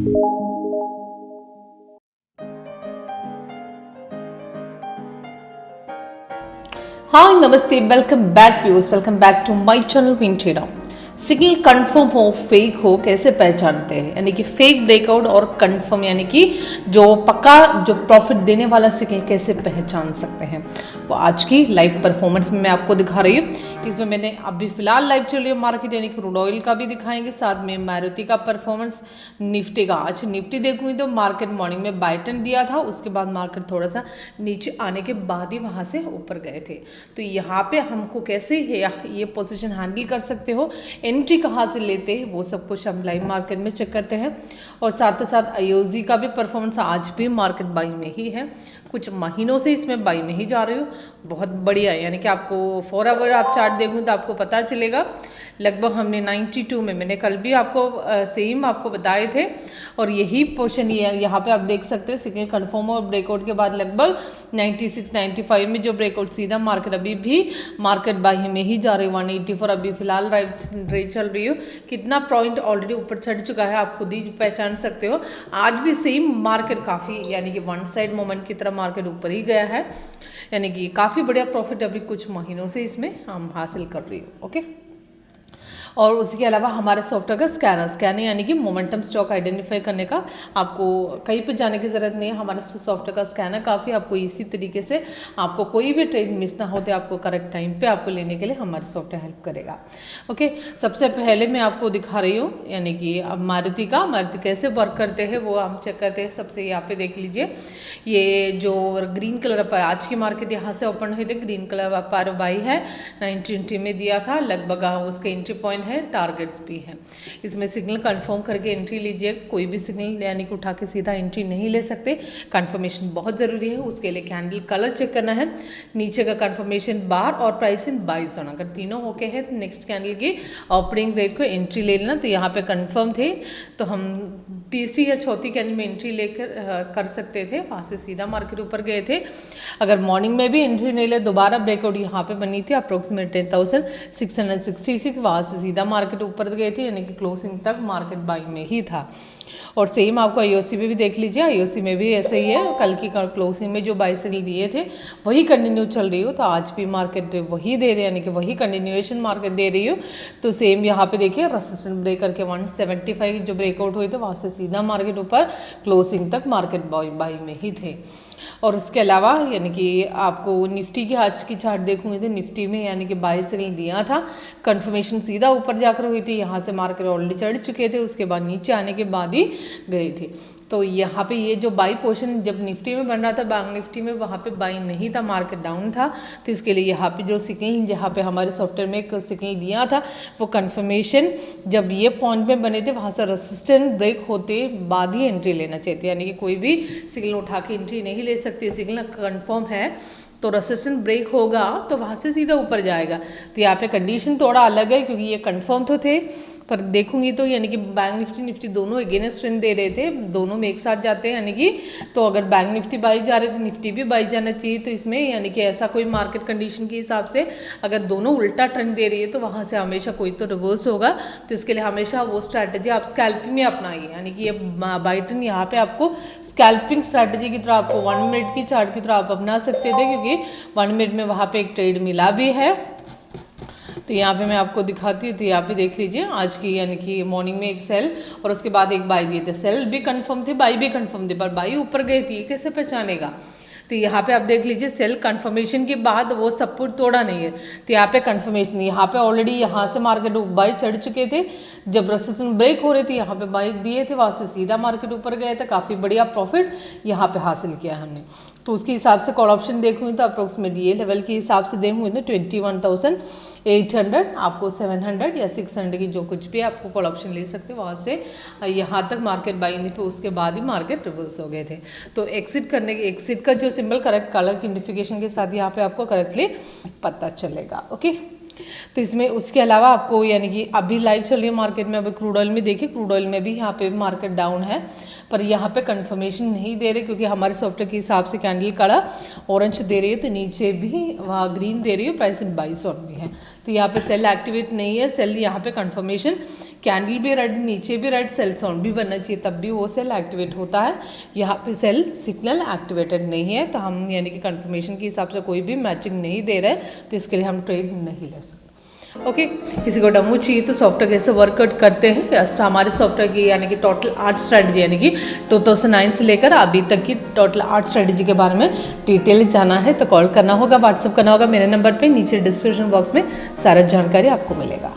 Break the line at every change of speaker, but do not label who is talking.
हाय नमस्ते, welcome back viewers, welcome back to my channel win trader. Signal confirm हो fake हो कैसे पहचानते हैं, यानी कि फेक ब्रेकआउट और कंफर्म यानी कि जो पक्का जो प्रॉफिट देने वाला सिग्नल कैसे पहचान सकते हैं, वो आज की लाइव परफॉर्मेंस में मैं आपको दिखा रही हूँ। इसमें मैंने अभी फिलहाल लाइव चल रही है मार्केट, यानी कि क्रूड ऑयल का भी दिखाएंगे, साथ में मारुति का परफॉर्मेंस, निफ्टी का। आज निफ्टी देखूंगी तो मार्केट मॉर्निंग में बाय टर्न दिया था, उसके बाद मार्केट थोड़ा सा नीचे आने के बाद ही वहाँ से ऊपर गए थे। तो यहाँ पे हमको कैसे ये पोजीशन हैंडल कर सकते हो, एंट्री कहाँ से लेते हैं, वो सब कुछ हम लाइव मार्केट में चेक करते हैं। और साथ ही साथ आईओजी का भी परफॉर्मेंस आज भी मार्केट बाई में ही है, कुछ महीनों से इसमें बाई में ही जा रही हूँ, बहुत बढ़िया है। यानी कि आपको 4 आवर आप चार्ट देखूँ तो आपको पता चलेगा। लगभग हमने 92 में, मैंने कल भी आपको सेम आपको बताए थे, और यही पोर्शन यहाँ पे आप देख सकते हो। सिग्नल कन्फर्म और ब्रेकआउट के बाद लगभग 96 95 में जो ब्रेकआउट सीधा मार्केट अभी भी मार्केट बाई में ही जा रही है। 184 अभी फिलहाल रेट चल रही हो, कितना पॉइंट ऑलरेडी ऊपर चढ़ चुका है आप खुद ही पहचान सकते हो। आज भी सेम मार्केट काफ़ी यानी कि वन साइड मोमेंट की तरह मार्केट ऊपर ही गया है, यानी कि काफ़ी बढ़िया प्रॉफिट अभी कुछ महीनों से इसमें हम हासिल कर रही हो। ओके, और उसके अलावा हमारे सॉफ्टवेयर का स्कैनर यानी कि मोमेंटम स्टॉक आइडेंटिफाई करने का आपको कहीं पे जाने की ज़रूरत नहीं है। हमारे सॉफ्टवेयर का स्कैनर काफ़ी आपको इसी तरीके से आपको कोई भी ट्रेड मिस ना होते आपको करेक्ट टाइम पे आपको लेने के लिए हमारे सॉफ्टवेयर हेल्प करेगा। ओके, सबसे पहले मैं आपको दिखा रही हूँ, यानी कि अब मारुति कैसे वर्क करते हैं वो हम चेक करते हैं। सबसे यहाँ पे देख लीजिए, ये जो ग्रीन कलर पर आज की मार्केट यहाँ से ओपन हुई थी, ग्रीन कलर पर बाई है, 19 में दिया था, लगभग उसके एंट्री पॉइंट है, टारगेट्स भी है। इसमें सिग्नल कंफर्म करके एंट्री लीजिए, कोई भी सिग्नल यानी कि उठा के सीधा एंट्री नहीं ले सकते, कंफर्मेशन बहुत ज़रूरी है। उसके लिए कैंडल कलर चेक करना है, नीचे का कंफर्मेशन बार और प्राइस इन 22 होना, अगर तीनों ओके है तो नेक्स्ट कैंडल की ऑपनिंग रेट को एंट्री ले लेना। तो यहाँ पे कंफर्म थे तो हम तीसरी या चौथी कैंडल में एंट्री लेकर कर सकते थे, वहाँ से सीधा मार्केट ऊपर गए थे। अगर मॉर्निंग में भी एंट्री नहीं ले, दोबारा ब्रेकआउट यहाँ पे बनी थी अप्रोक्सीमेट 10,666, वहाँ से सीधा मार्केट ऊपर गए थे, यानी कि क्लोजिंग तक मार्केट बाई में ही था। और सेम आपको आईओसी में भी देख लीजिए, आईओसी में भी ऐसे ही है, कल की क्लोजिंग में जो बाई सिग्नल दिए थे वही कंटिन्यू चल रही हो, तो आज भी मार्केट वही दे रहे हैं, यानी कि वही कंटिन्यूएशन मार्केट दे रही हो। तो सेम यहाँ पे देखिए, रेजिस्टेंस ब्रेक करके 175 जो ब्रेकआउट हुए थे वहाँ से सीधा मार्केट ऊपर क्लोजिंग तक मार्केट बाई में ही थे। और उसके अलावा यानी कि आपको निफ्टी की आज की चार्ट देखूंगे तो निफ्टी में यानी कि बाई सिग्नल दिया था, कंफर्मेशन सीधा ऊपर जाकर हुई थी, यहाँ से मार्केट ऑलरेडी चढ़ चुके थे, उसके बाद नीचे आने के बाद ही गए थे। तो यहाँ पे ये जो बाई पोर्शन जब निफ्टी में बन रहा था, बैंक निफ्टी में, वहाँ पे बाई नहीं था, मार्केट डाउन था। तो इसके लिए यहाँ पे जो सिग्नल जहाँ पे हमारे सॉफ्टवेयर में एक सिग्नल दिया था, वो कंफर्मेशन जब ये पॉइंट में बने थे वहाँ से रेजिस्टेंस ब्रेक होते बाद ही एंट्री लेना चाहिए, यानी कि कोई भी सिग्नल उठा के एंट्री नहीं ले सकती। सिग्नल कंफर्म है तो रेजिस्टेंस ब्रेक होगा तो वहाँ से सीधा ऊपर जाएगा। तो यहाँ पे कंडीशन थोड़ा अलग है, क्योंकि ये कंफर्म तो थे, पर देखूंगी तो यानी कि बैंक निफ्टी दोनों अगेंस्ट ट्रेंड दे रहे थे, दोनों में एक साथ जाते हैं, यानी कि तो अगर बैंक निफ्टी बाई जा रहे तो निफ्टी भी बाई जाना चाहिए। तो इसमें यानी कि ऐसा कोई मार्केट कंडीशन के हिसाब से अगर दोनों उल्टा ट्रेंड दे रही है तो वहाँ से हमेशा कोई तो रिवर्स होगा। तो इसके लिए हमेशा वो स्ट्रैटेजी आप स्कैल्पिंग में अपनाइए, यानी कि ये बाई ट्रेंड यहाँ पे आपको स्कैल्पिंग स्ट्रैटेजी की तरह आपको 1 मिनट की चार्ट की तरह आप अपना सकते थे, क्योंकि 1 मिनट में वहाँ पे एक ट्रेड मिला भी है। तो यहाँ पे मैं आपको दिखाती हूँ, तो यहाँ पे देख लीजिए आज की यानी कि मॉर्निंग में एक सेल और उसके बाद एक बाई दिए थे, सेल भी कंफर्म थे, बाई भी कंफर्म थे, पर बाई ऊपर गई थी, कैसे पहचानेगा। तो यहाँ पे आप देख लीजिए, सेल कंफर्मेशन के बाद वो सपोर्ट तोड़ा नहीं है, तो यहाँ पे कंफर्मेशन, यहाँ पे ऑलरेडी यहाँ से मार्केट बाई चढ़ चुके थे, जब रेजिस्टेंस ब्रेक हो रही थी यहाँ पे बाई दिए थे, वहाँ से सीधा मार्केट ऊपर गए थे, काफ़ी बढ़िया प्रॉफिट यहाँ पे हासिल किया हमने। तो उसके हिसाब से कॉल ऑप्शन देखूँगी तो अप्रोक्सीमेट ये लेवल के हिसाब से देखूँगी तो 21,800 आपको 700 या 600 की जो कुछ भी आपको कॉल ऑप्शन ले सकते हो, वहाँ से यहाँ तक मार्केट बाई नहीं, तो उसके बाद ही मार्केट रिवर्स हो गए थे। तो एक्सिट का जो सिंबल करेक्ट कलर की नोटिफिकेशन के साथ यहाँ पे आपको करेक्टली पता चलेगा। ओके, तो इसमें उसके अलावा आपको यानी कि अभी लाइव चल रही है मार्केट में, अभी क्रूड ऑयल में देखिए, क्रूड ऑयल में भी यहाँ पे मार्केट डाउन है, पर यहाँ पे कंफर्मेशन नहीं दे रहे, क्योंकि हमारे सॉफ्टवेयर के हिसाब से कैंडल कलर ऑरेंज दे रही है, तो नीचे भी वहाँ ग्रीन दे रही है, प्राइस 22 और भी है। तो यहाँ पे सेल एक्टिवेट नहीं है, सेल यहाँ पे कंफर्मेशन कैंडल भी रेड, नीचे भी रेड, सेल साउंड भी बनना चाहिए, तब भी वो सेल एक्टिवेट होता है। यहाँ पे सेल सिग्नल एक्टिवेटेड नहीं है, तो हम यानी कि कंफर्मेशन के हिसाब से कोई भी मैचिंग नहीं दे रहे, तो इसके लिए हम ट्रेड नहीं ले सकते। ओके, किसी को डेमो चाहिए तो सॉफ्टवेयर कैसे वर्कआउट करते हैं, हमारे सॉफ्टवेयर की यानी कि टोटल 8 स्ट्रैटेजी, यानी कि 2009 से लेकर अभी तक की टोटल 8 स्ट्रैटेजी के बारे में डिटेल जाना है तो कॉल करना होगा, व्हाट्सअप करना होगा मेरे नंबर पे, नीचे डिस्क्रिप्शन बॉक्स में सारा जानकारी आपको मिलेगा।